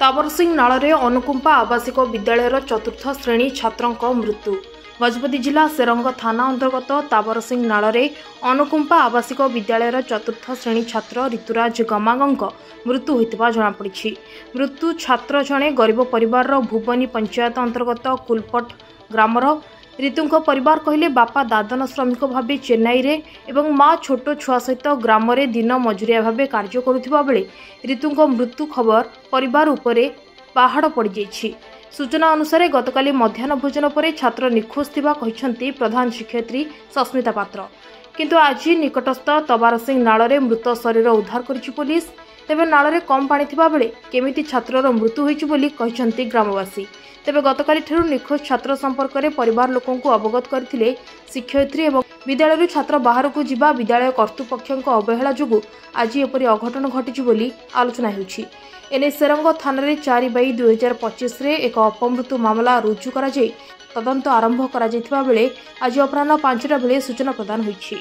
ताबरसिंह नाଳରେ ଅନୁକମ୍ପା आवासिक विद्यालयर चतुर्थ श्रेणी छात्रों मृत्यु। गजपति जिला सेरंग थाना अंतर्गत ताबरसिंह नाଳରେ ଅନୁକମ୍ପା आवासिक विद्यालयर चतुर्थ श्रेणी छात्र ऋतुराज गमांग मृत्यु होता जमापड़ी। मृत्यु छात्र जड़े गरीब परिवार भुवनी पंचायत अंतर्गत कुलपट ग्रामर। ऋतुंक परिवार कहले बापा दादन श्रमिक भाव चेन्नई रे एवं माँ छोट छुआ सहित ग्राम में दिन मजुरिया भाव कार्य करुवा बेले ऋतुंक मृत्यु खबर परिवार उपरे पहाड़ पड़ जाइछि। सूचना अनुसार गतकाली मध्याह्न भोजन पर छात्र निखोज थिबा कहिसंती प्रधान शिक्षयित्री सस्मिता पात्र। किंतु आज निकटस्थ तबारसिंह नाଳରେ मृत शरीर उद्धार करिछि पुलिस। तेबे नाଳରେ कम पानी थिबा बेले केमिति छात्रर मृत्यु होइछि बोली कहिसंती ग्रामवासी। तेबे गतकाली ठेरु निखोज छात्र संपर्क में परिवार लोकंकु अवगत करथिले शिक्षयित्री एवं विद्यालय छात्र बाहर को जिबा विद्यालय कर्तृपक्षक अवहेला जोगु आज एपरि अघटन घटिछि बोली आलोचना हेउछि। एने सेरंग थाना 4/2025 रे एक अपमृत्यु मामला रुजु करा जाय तदंत आरंभ करा जायथिबा बेले आज अपराह्न 5टा बेले सूचना प्रदान होइछि।